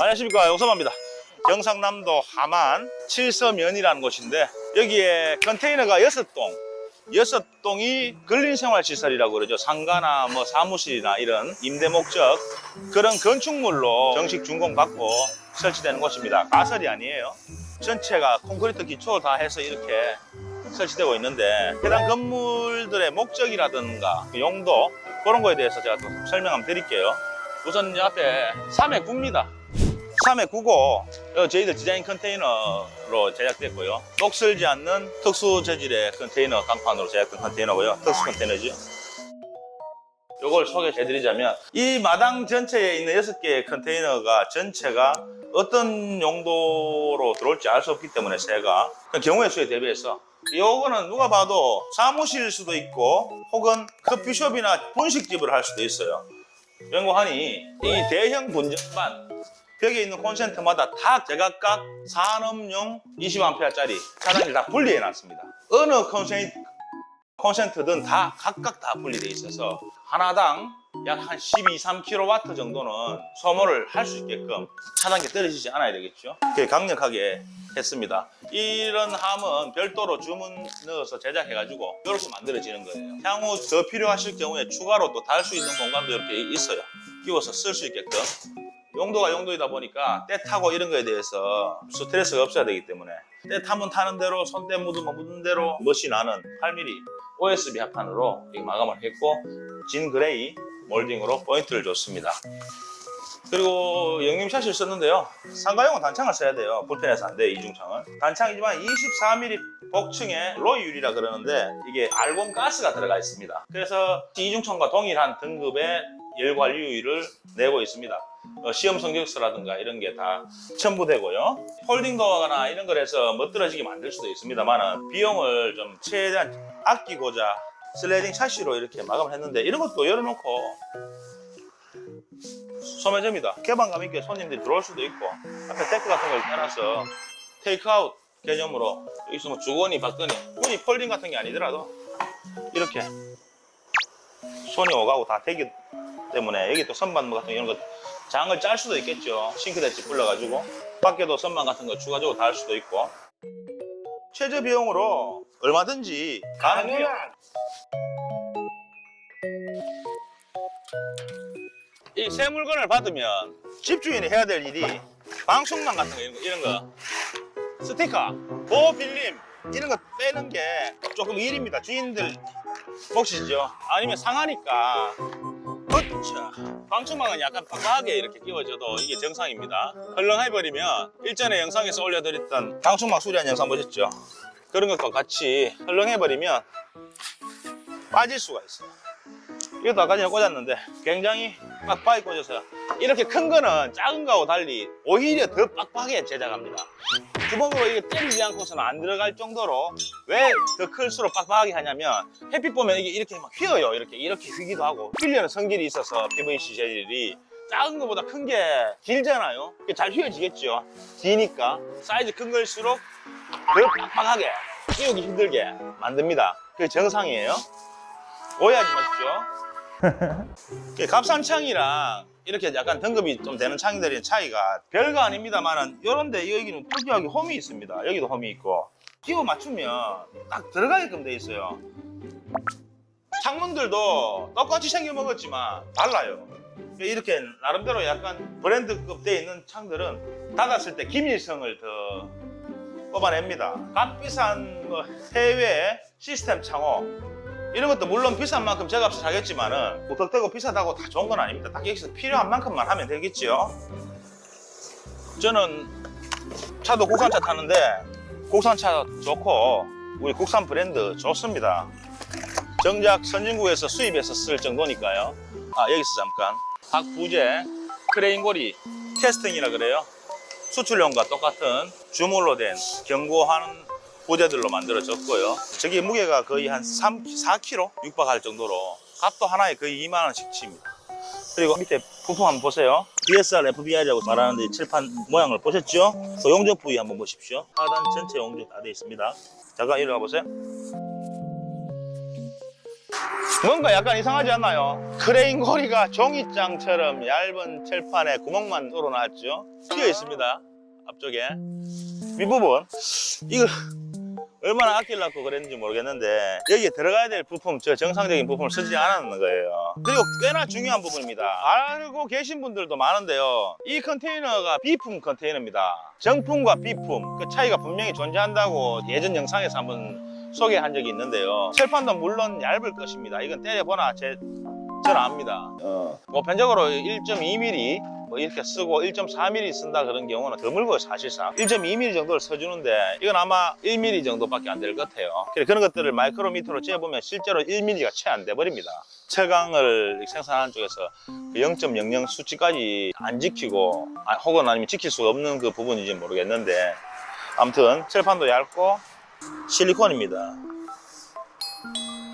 안녕하십니까, 용서마입니다. 경상남도 함안 칠서면이라는 곳인데 여기에 컨테이너가 6동, 6동이 근린생활시설이라고 그러죠. 상가나 뭐 사무실이나 이런 임대 목적 그런 건축물로 정식 준공받고 설치되는 곳입니다. 가설이 아니에요. 전체가 콘크리트 기초 다 해서 이렇게 설치되고 있는데 해당 건물들의 목적이라든가 용도 그런 거에 대해서 제가 또 설명 한번 드릴게요. 우선 앞에 3회 9입니다. 3회 9고 저희들 디자인 컨테이너로 제작됐고요. 녹슬지 않는 특수 재질의 컨테이너 강판으로 제작된 컨테이너고요. 특수 컨테이너죠. 요걸 소개해드리자면 이 마당 전체에 있는 6개의 컨테이너가 전체가 어떤 용도로 들어올지 알 수 없기 때문에 제가 경우의 수에 대비해서 요거는 누가 봐도 사무실일 수도 있고 혹은 커피숍이나 분식집을 할 수도 있어요. 연구하니 이 대형 분전반 벽에 있는 콘센트마다 다 제각각 산업용 20A짜리 차단기를 다 분리해 놨습니다. 어느 콘센트든 다 각각 다 분리되어 있어서 하나당 약 한 12, 3kW 정도는 소모를 할 수 있게끔 차단기 떨어지지 않아야 되겠죠. 그게 강력하게 했습니다. 이런 함은 별도로 주문 넣어서 제작해가지고 이렇게 만들어지는 거예요. 향후 더 필요하실 경우에 추가로 또 달 수 있는 공간도 이렇게 있어요. 끼워서 쓸 수 있게끔. 용도가 용도이다 보니까 때 타고 이런 거에 대해서 스트레스가 없어야 되기 때문에 때 타면 타는 대로 손때 묻으면 묻은 대로 멋이 나는 8mm OSB 합판으로 마감을 했고 진 그레이 몰딩으로 포인트를 줬습니다. 그리고 영림샷을 썼는데요. 상가용은 단창을 써야 돼요. 불편해서 안 돼요. 이중창은. 단창이지만 24mm 복층에 로이율이라 그러는데 이게 알곤 가스가 들어가 있습니다. 그래서 이중창과 동일한 등급의 열관리율을 내고 있습니다. 시험 성적서라든가 이런 게 다 첨부되고요. 폴딩 도어나 이런 걸 해서 멋들어지게 만들 수도 있습니다만 비용을 좀 최대한 아끼고자 슬라이딩 샤시로 이렇게 마감을 했는데 이런 것도 열어놓고 소매점이다. 개방감 있게 손님들이 들어올 수도 있고 앞에 데크 같은 걸 펴놔서 테이크아웃 개념으로 여기서 뭐 주거니 받거니 굳이 폴딩 같은 게 아니더라도 이렇게 손이 오가고 다 되기 때문에 여기 또 선반 같은 거 이런 거 장을 짤 수도 있겠죠. 싱크대치 불러가지고 밖에도 선반 같은 거 추가적으로 달 수도 있고 최저 비용으로 얼마든지 가능해요. 이 새 물건을 받으면 집주인이 해야 될 일이 방충망 같은 거 이런 거 스티커, 보호필름 이런 거 빼는 게 조금 일입니다. 주인들 몫이죠. 아니면 상하니까 그렇죠. 방충망은 약간 빡빡하게 이렇게 끼워줘도 이게 정상입니다. 헐렁해버리면 일전에 영상에서 올려드렸던 방충망 수리한 영상 보셨죠? 그런 것과 같이 헐렁해버리면 빠질 수가 있어요. 이것도 아까 전에 꽂았는데 굉장히 빡빡이 꽂아서요. 이렇게 큰 거는 작은 거하고 달리 오히려 더 빡빡하게 제작합니다. 주먹으로 이게 때리지 않고서는 안 들어갈 정도로 왜 더 클수록 빡빡하게 하냐면 햇빛 보면 이게 이렇게 막 휘어요. 이렇게 휘기도 하고 휘려는 성질이 있어서 PVC 재질이 작은 거보다 큰 게 길잖아요. 잘 휘어지겠죠. 기니까 사이즈 큰 걸수록 더 빡빡하게 끼우기 힘들게 만듭니다. 그게 정상이에요. 오해하지 마십시오. 값싼 창이랑 이렇게 약간 등급이 좀 되는 창들의 차이가 별거 아닙니다만은 요런데 여기는 특이하게 홈이 있습니다. 여기도 홈이 있고 끼워 맞추면 딱 들어가게끔 돼 있어요. 창문들도 똑같이 생겨 먹었지만 달라요. 이렇게 나름대로 약간 브랜드급 돼 있는 창들은 닫았을 때 기밀성을 더 뽑아냅니다. 값비싼 뭐 해외 시스템 창호 이런 것도 물론 비싼 만큼 제값을 사겠지만은 무턱대고 비싸다고 다 좋은 건 아닙니다. 딱 여기서 필요한 만큼만 하면 되겠지요. 저는 차도 국산차 타는데 국산차 좋고 우리 국산 브랜드 좋습니다. 정작 선진국에서 수입해서 쓸 정도니까요. 여기서 잠깐 박부제 크레인고리 캐스팅이라 그래요. 수출용과 똑같은 주물로 된 견고한 부재들로 만들어졌고요. 저기 무게가 거의 한 4kg 육박할 정도로 값도 하나에 거의 2만 원씩 칩니다. 그리고 밑에 부품 한번 보세요. DSR FBI라고 말하는데 칠판 모양을 보셨죠? 그 용접 부위 한번 보십시오. 하단 전체 용접 다 되어 있습니다. 잠깐 이리 가보세요. 뭔가 약간 이상하지 않나요? 크레인 고리가 종이장처럼 얇은 철판에 구멍만 뚫어놨죠. 튀어 있습니다. 앞쪽에 윗부분 이걸 얼마나 아끼려고 그랬는지 모르겠는데 여기에 들어가야 될 부품, 저 정상적인 부품을 쓰지 않았는 거예요. 그리고 꽤나 중요한 부분입니다. 알고 계신 분들도 많은데요, 이 컨테이너가 비품 컨테이너입니다. 정품과 비품 그 차이가 분명히 존재한다고 예전 영상에서 한번 소개한 적이 있는데요, 철판도 물론 얇을 것입니다. 이건 때려보나 저는 압니다. 보편적으로 1.2mm 뭐 이렇게 쓰고 1.4mm 쓴다 그런 경우는 드물고, 사실상 1.2mm 정도를 써주는데 이건 아마 1mm 정도밖에 안 될 것 같아요. 그런 것들을 마이크로미터로 재보면 실제로 1mm가 채 안 돼 버립니다. 철강을 생산하는 쪽에서 0.00 수치까지 안 지키고 혹은 아니면 지킬 수가 없는 그 부분인지 모르겠는데, 아무튼 철판도 얇고 실리콘입니다.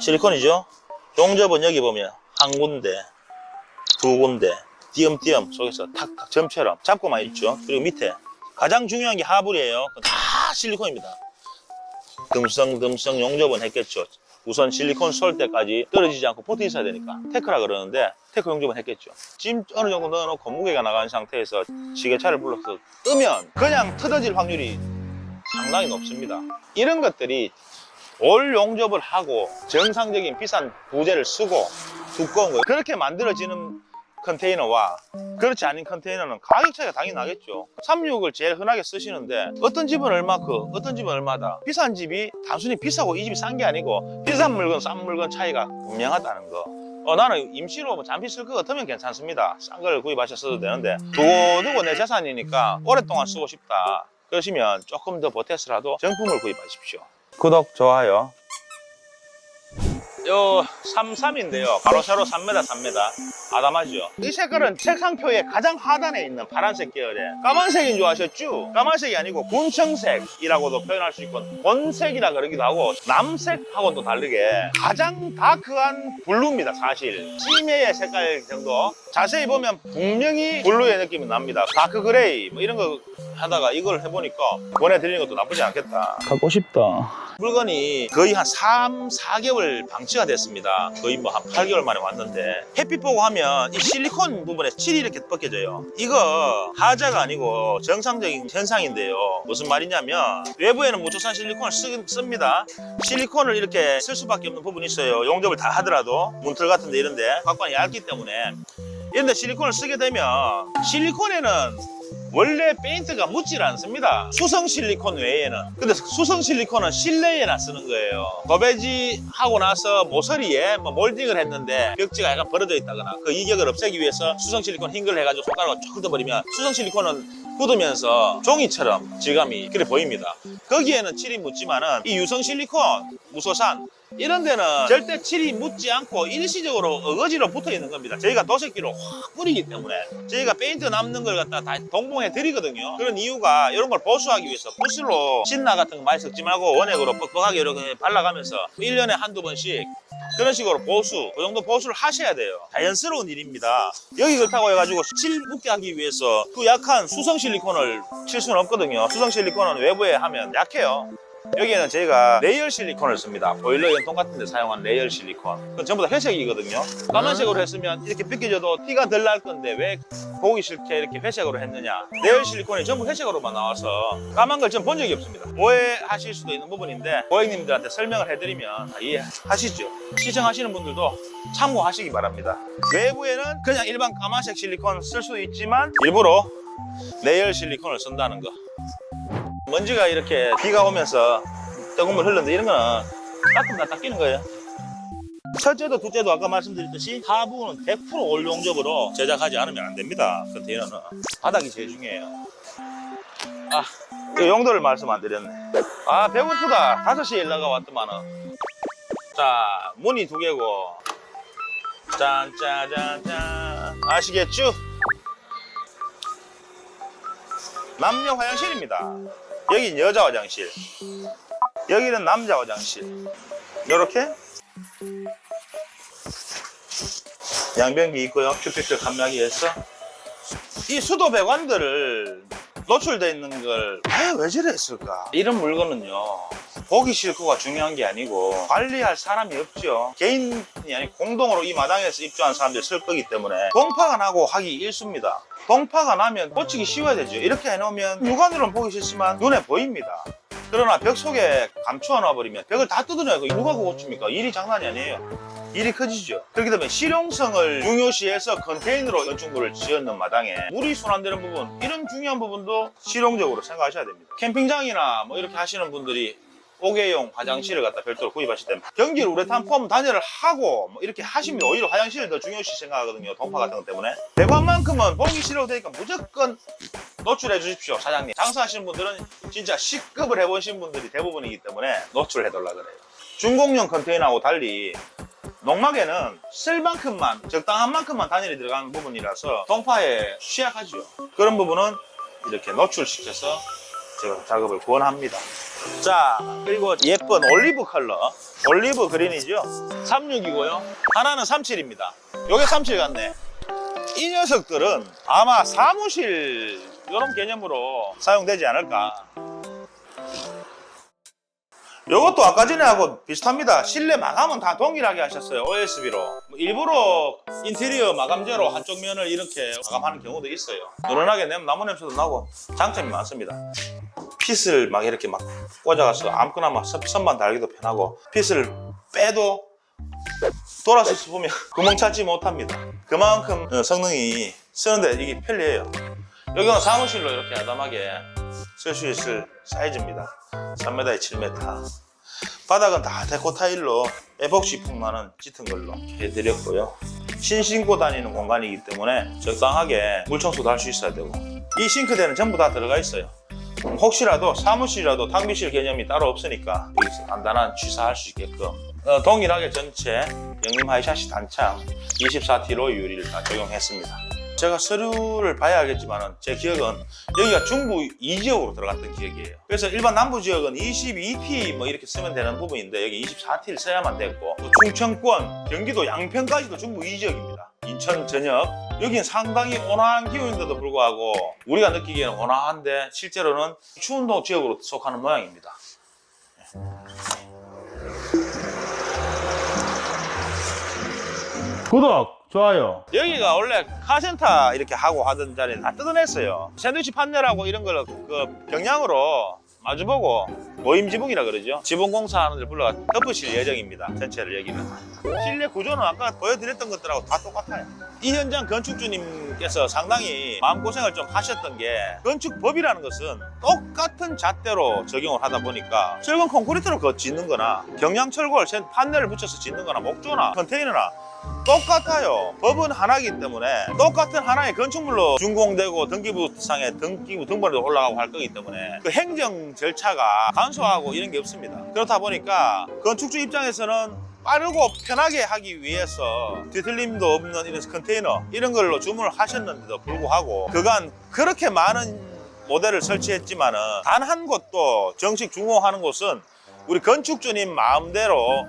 실리콘이죠. 용접은 여기 보면 한 군데, 두 군데 띄엄띄엄 속에서 탁탁 점처럼 잡고만 있죠. 그리고 밑에 가장 중요한 게 하불이에요. 다 실리콘입니다. 듬성듬성 용접은 했겠죠. 우선 실리콘 쏠 때까지 떨어지지 않고 붙어 있어야 되니까 테크라 그러는데, 테크 용접은 했겠죠. 짐 어느 정도 넣어놓고 무게가 나간 상태에서 시계차를 불러서 뜨면 그냥 터져질 확률이 상당히 높습니다. 이런 것들이 올 용접을 하고 정상적인 비싼 부재를 쓰고 두꺼운 거 그렇게 만들어지는 컨테이너와 그렇지 않은 컨테이너는 가격 차이가 당연히 나겠죠. 36을 제일 흔하게 쓰시는데 어떤 집은 얼마큼, 어떤 집은 얼마다. 비싼 집이 단순히 비싸고 이 집이 싼 게 아니고 비싼 물건, 싼 물건 차이가 분명하다는 거. 나는 임시로 잔피 쓸 것 같으면 괜찮습니다. 싼 걸 구입하셔도 되는데 두고 내 재산이니까 오랫동안 쓰고 싶다 그러시면 조금 더 보태서라도 정품을 구입하십시오. 구독, 좋아요. 요 33인데요 바로 세로 3m 3m 아담하죠. 이 색깔은 색상표의 가장 하단에 있는 파란색 계열의 까만색인 줄 아셨죠? 까만색이 아니고 군청색이라고도 표현할 수 있고 본색이라 그러기도 하고 남색하고는 또 다르게 가장 다크한 블루입니다. 사실 찜의 색깔 정도, 자세히 보면 분명히 블루의 느낌이 납니다. 다크 그레이 뭐 이런 거 하다가 이걸 해보니까 보내드리는 것도 나쁘지 않겠다. 갖고 싶다. 물건이 거의 한 3, 4개월 방치가 됐습니다. 거의 뭐 한 8개월 만에 왔는데, 햇빛 보고 하면 이 실리콘 부분에 칠이 이렇게 벗겨져요. 이거 하자가 아니고 정상적인 현상인데요. 무슨 말이냐면 외부에는 무초산 실리콘을 씁니다. 실리콘을 이렇게 쓸 수밖에 없는 부분이 있어요. 용접을 다 하더라도 문틀 같은데 이런데 각관이 얇기 때문에. 이런데 실리콘을 쓰게 되면 실리콘에는 원래 페인트가 묻질 않습니다. 수성 실리콘 외에는. 근데 수성 실리콘은 실내에나 쓰는 거예요. 도배지 하고 나서 모서리에 뭐 몰딩을 했는데 벽지가 약간 벌어져 있다거나 그 이격을 없애기 위해서 수성 실리콘 흰 걸 해가지고 손가락을 쫙 뜯어버리면 수성 실리콘은 굳으면서 종이처럼 질감이 그래 보입니다. 거기에는 칠이 묻지만은 이 유성 실리콘, 무소산 이런 데는 절대 칠이 묻지 않고 일시적으로 어거지로 붙어 있는 겁니다. 저희가 도색기로 확 뿌리기 때문에 저희가 페인트 남는 걸 갖다 다 동봉해 드리거든요. 그런 이유가 이런 걸 보수하기 위해서 붓으로 신나 같은 거 많이 섞지 말고 원액으로 뻑뻑하게 이렇게 발라가면서 1년에 한두 번씩 그런 식으로 보수, 그 정도 보수를 하셔야 돼요. 자연스러운 일입니다. 여기 그렇다고 해가지고 칠 묻게 하기 위해서 그 약한 수성 실리콘을 칠 수는 없거든요. 수성 실리콘은 외부에 하면 약해요. 여기에는 저희가 레이어 실리콘을 씁니다. 보일러 연통 같은 데 사용한 레이어 실리콘. 그건 전부 다 회색이거든요. 까만색으로 했으면 이렇게 벗겨져도 티가 덜 날 건데 왜 보기 싫게 이렇게 회색으로 했느냐. 레이어 실리콘이 전부 회색으로만 나와서 까만 걸 전 본 적이 없습니다. 오해하실 수도 있는 부분인데 고객님들한테 설명을 해드리면 다 이해하시죠. 시청하시는 분들도 참고하시기 바랍니다. 외부에는 그냥 일반 까만색 실리콘 쓸 수도 있지만 일부러 레이어 실리콘을 쓴다는 거. 먼지가 이렇게 비가 오면서 뜨거운 물 흘렀는데 이런 거는 닦으면 다 닦이는 거예요. 첫째도 둘째도 아까 말씀드렸듯이 하부는 100% 올 용접으로 제작하지 않으면 안 됩니다. 컨테이너는 바닥이 제일 중요해요. 이 용도를 말씀 안 드렸네. 배고프다. 5시에 일 나가 왔더만은. 자, 문이 2개고 짠짜잔짠 아시겠죠? 남녀 화장실입니다. 여긴 여자 화장실, 여기는 남자 화장실. 요렇게 양변기 있고요. 큐피클 감나기 해서 이 수도 배관들을 노출되어 있는 걸 왜 저래 했을까? 이런 물건은요, 보기 싫고가 중요한 게 아니고 관리할 사람이 없죠. 개인이 아니고 공동으로 이 마당에서 입주한 사람들이 쓸 거기 때문에 동파가 나고 하기 일쑤입니다. 동파가 나면 고치기 쉬워야 되죠. 이렇게 해놓으면 육안으로는 보기 싫지만 눈에 보입니다. 그러나 벽 속에 감추어 놔버리면 벽을 다 뜯어내고 누가 그거 고칩니까? 일이 장난이 아니에요. 일이 커지죠. 그렇기 때문에 실용성을 중요시해서 컨테이너로 건축물을 지었는 마당에 물이 순환되는 부분, 이런 중요한 부분도 실용적으로 생각하셔야 됩니다. 캠핑장이나 뭐 이렇게 하시는 분들이 5개용 화장실을 갖다 별도로 구입하실 때 경질 우레탄 폼 단열을 하고 뭐 이렇게 하시면 오히려 화장실을 더 중요시 생각하거든요. 동파 같은 것 때문에. 배관만큼은 보기 싫어도 되니까 무조건 노출해 주십시오. 사장님, 장사하시는 분들은 진짜 C급을 해보신 분들이 대부분이기 때문에 노출해 달라 그래요. 중공용 컨테이너하고 달리 농막에는 쓸 만큼만, 적당한 만큼만 단열이 들어가는 부분이라서 동파에 취약하죠. 그런 부분은 이렇게 노출시켜서 제가 작업을 권합니다. 자, 그리고 예쁜 올리브 컬러, 올리브 그린이죠. 36이고요. 하나는 37입니다. 요게 37 같네. 이 녀석들은 아마 사무실 이런 개념으로 사용되지 않을까. 요것도 아까 전에 하고 비슷합니다. 실내 마감은 다 동일하게 하셨어요. OSB로. 일부러 인테리어 마감재로 한쪽 면을 이렇게 마감하는 경우도 있어요. 노련하게 내면 나무 냄새도 나고 장점이 많습니다. 핏을 막 이렇게 막 꽂아가서 아무거나 막 선만 달기도 편하고, 핏을 빼도 돌아서 보면 구멍 찾지 못합니다. 그만큼 성능이 쓰는데 이게 편리해요. 여기는 사무실로 이렇게 아담하게 쓸 수 있을 사이즈입니다. 3m에 7m. 바닥은 다 데코 타일로 에폭시 풍나는 짙은 걸로 해드렸고요. 신고 다니는 공간이기 때문에 적당하게 물청소도 할 수 있어야 되고, 이 싱크대는 전부 다 들어가 있어요. 혹시라도 사무실이라도 탕비실 개념이 따로 없으니까 여기서 간단한 취사할 수 있게끔 동일하게 전체 영림 하이샤시 단창 24T로 유리를 다 적용했습니다. 제가 서류를 봐야 알겠지만 제 기억은 여기가 중부 2지역으로 들어갔던 기억이에요. 그래서 일반 남부 지역은 22T 뭐 이렇게 쓰면 되는 부분인데 여기 24T를 써야만 됐고, 또 충청권, 경기도 양평까지도 중부 2지역입니다. 인천 전역, 여기는 상당히 온화한 기후인데도 불구하고 우리가 느끼기에는 온화한데 실제로는 추운도 지역으로 속하는 모양입니다. 구독, 좋아요. 여기가 원래 카센터 이렇게 하고 하던 자리는 다 뜯어냈어요. 샌드위치 판넬하고 이런 걸 그 경량으로 마주보고 모임 지붕이라 그러죠. 지붕공사 하는 데 불러가 덮으실 예정입니다. 전체를 여기는. 실내 구조는 아까 보여드렸던 것들하고 다 똑같아요. 이 현장 건축주님께서 상당히 마음고생을 좀 하셨던 게, 건축법이라는 것은 똑같은 잣대로 적용을 하다 보니까 철근 콘크리트로 짓는 거나 경량철골 판넬을 붙여서 짓는 거나 목조나 컨테이너나 똑같아요. 법은 하나이기 때문에 똑같은 하나의 건축물로 준공되고 등기부상에 등기부 등본에도 올라가고 할 거기 때문에 그 행정 절차가 간소하고 이런 게 없습니다. 그렇다 보니까 건축주 입장에서는 빠르고 편하게 하기 위해서 뒤틀림도 없는 이런 컨테이너 이런 걸로 주문을 하셨는데도 불구하고 그간 그렇게 많은 모델을 설치했지만은 단 한 곳도 정식 준공하는 곳은 우리 건축주님 마음대로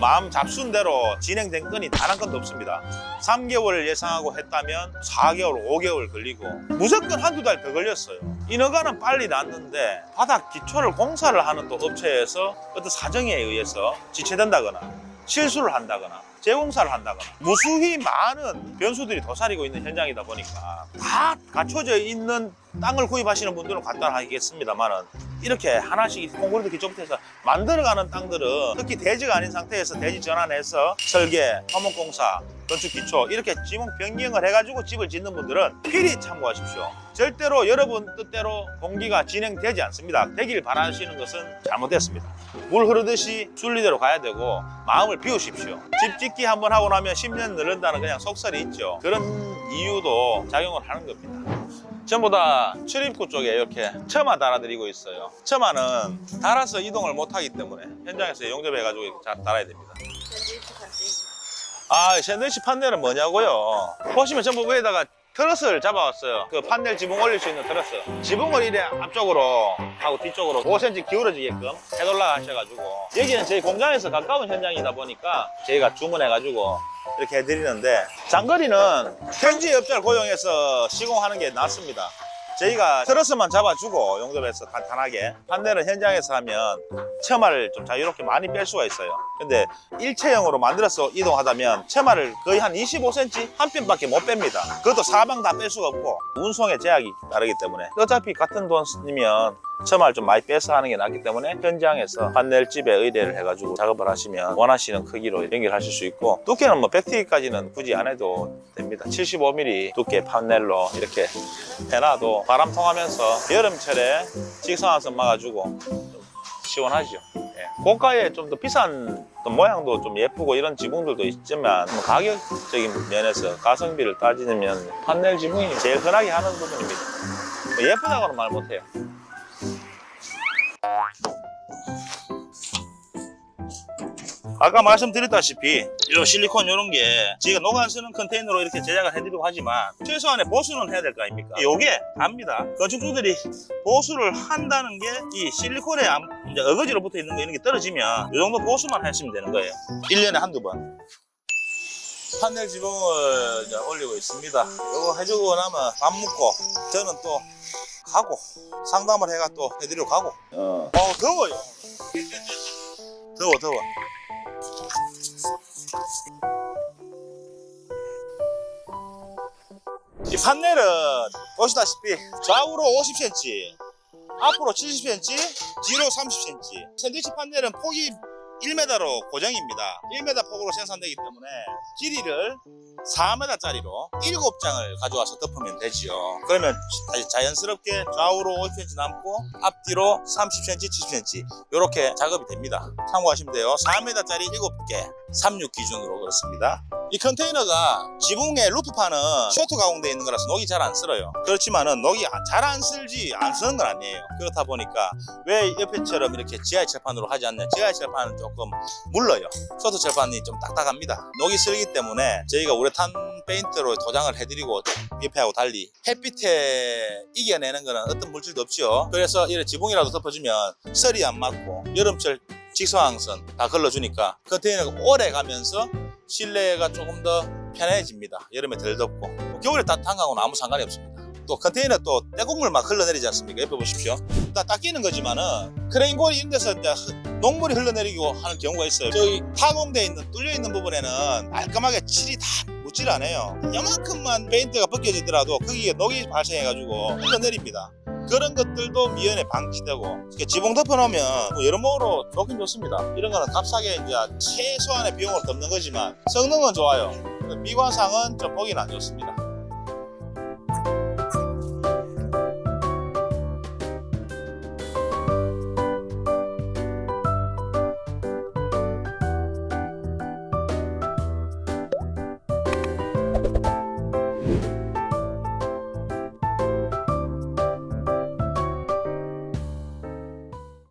마음 잡순대로 진행된 건이 단 한 건도 없습니다. 3개월을 예상하고 했다면 4개월, 5개월 걸리고 무조건 한두 달 더 걸렸어요. 인허가는 빨리 났는데 바닥 기초를 공사를 하는 또 업체에서 어떤 사정에 의해서 지체된다거나 실수를 한다거나 재공사를 한다거나 무수히 많은 변수들이 도사리고 있는 현장이다 보니까 다 갖춰져 있는 땅을 구입하시는 분들은 간단하겠습니다만은 이렇게 하나씩 콘크리트 기초부터 해서 만들어가는 땅들은 특히 대지가 아닌 상태에서 대지 전환해서 설계, 화목공사, 건축기초 이렇게 지목 변경을 해가지고 집을 짓는 분들은 필히 참고하십시오. 절대로 여러분 뜻대로 공기가 진행되지 않습니다. 되길 바라시는 것은 잘못됐습니다. 물 흐르듯이 순리대로 가야 되고 마음을 비우십시오. 집 짓기 한번 하고 나면 10년 늘른다는 그냥 속설이 있죠. 그런 이유도 작용을 하는 겁니다. 전부 다 출입구 쪽에 이렇게 처마 달아드리고 있어요. 처마는 달아서 이동을 못하기 때문에 현장에서 용접해가지고 달아야 됩니다. 샌드위치 판넬은 뭐냐고요? 보시면 전부 위에다가 트러스를 잡아왔어요. 그 판넬 지붕 올릴 수 있는 트러스. 지붕을 이래 앞쪽으로 하고 뒤쪽으로 5cm 기울어지게끔 해달라 하셔가지고, 여기는 저희 공장에서 가까운 현장이다 보니까 저희가 주문해가지고 이렇게 해드리는데, 장거리는 현지 업자를 고용해서 시공하는 게 낫습니다. 저희가 트러스만 잡아주고 용접해서 간단하게 판넬은 현장에서 하면 처마를 좀 자유롭게 많이 뺄 수가 있어요. 근데 일체형으로 만들어서 이동하다면 처마를 거의 한 25cm 한 편밖에 못 뺍니다. 그것도 사방 다 뺄 수가 없고 운송의 제약이 다르기 때문에 어차피 같은 돈이면 처마를 좀 많이 빼서 하는 게 낫기 때문에 현장에서 판넬집에 의뢰를 해가지고 작업을 하시면 원하시는 크기로 연결하실 수 있고, 두께는 뭐 100T까지는 굳이 안 해도 됩니다. 75mm 두께 판넬로 이렇게 해놔도 바람 통하면서 여름철에 직선화선 막아주고 좀 시원하죠. 예. 고가에 좀 더 비싼 또 모양도 좀 예쁘고 이런 지붕들도 있지만 뭐 가격적인 면에서 가성비를 따지면 판넬 지붕이 제일 흔하게 하는 부분입니다. 예쁘다고는 말 못해요. 아까 말씀드렸다시피 이 실리콘 이런 게 저희가 노간 쓰는 컨테이너로 이렇게 제작을 해드리고 하지만 최소한의 보수는 해야 될 거 아닙니까? 이게 답니다. 건축주들이 보수를 한다는 게 이 실리콘에 이제 어거지로 붙어 있는 거 이런 게 떨어지면 이 정도 보수만 하시면 되는 거예요. 1년에 한두 번. 판넬 지붕을 이제 올리고 있습니다. 이거 해주고 나면 밥 먹고 저는 또 가고 상담을 해가 또 해드리러 가고. 더워요. 더워. 이 판넬은 보시다시피 좌우로 50cm, 앞으로 70cm, 뒤로 30cm. 샌드위치 판넬은 폭이 1m로 고정입니다. 1m 폭으로 생산되기 때문에 길이를 4m짜리로 7장을 가져와서 덮으면 되지요. 그러면 자연스럽게 좌우로 50cm 남고 앞뒤로 30cm, 70cm 이렇게 작업이 됩니다. 참고하시면 돼요. 4m짜리 7개 36 기준으로 그렇습니다. 이 컨테이너가 지붕의 루프판은 쇼트 가공되어 있는 거라서 녹이 잘 안 쓸어요. 그렇지만은 녹이 잘 안 쓸지 안 쓰는 건 아니에요. 그렇다 보니까 왜 옆에처럼 이렇게 지하의 철판으로 하지 않냐. 지하의 철판은 조금 물러요. 쇼트 철판이 좀 딱딱합니다. 녹이 쓸기 때문에 저희가 우레탄 페인트로 도장을 해드리고 옆에하고 달리 햇빛에 이겨내는 거는 어떤 물질도 없죠. 그래서 이런 지붕이라도 덮어주면 설이 안 맞고 여름철 직선항선 다 걸러주니까 컨테이너가 오래 가면서 실내가 조금 더 편해집니다. 여름에 덜 덥고 겨울에 따뜻한 거하고는 아무 상관이 없습니다. 또 컨테이너 또 떼국물 막 흘러내리지 않습니까? 옆에 보십시오. 다 닦이는 거지만은 크레인골이 이런 데서 이제 녹물이 흘러내리고 하는 경우가 있어요. 저기 타공되어 있는 뚫려 있는 부분에는 깔끔하게 칠이 다 묻질 않아요. 요만큼만 페인트가 벗겨지더라도 거기에 녹이 발생해가지고 흘러내립니다. 그런 것들도 미연에 방지되고 지붕 덮어놓으면 뭐 여러모로 좋긴 좋습니다. 이런 거는 값싸게 이제 최소한의 비용을 덮는 거지만 성능은 좋아요. 미관상은 좀 보기는 안 좋습니다.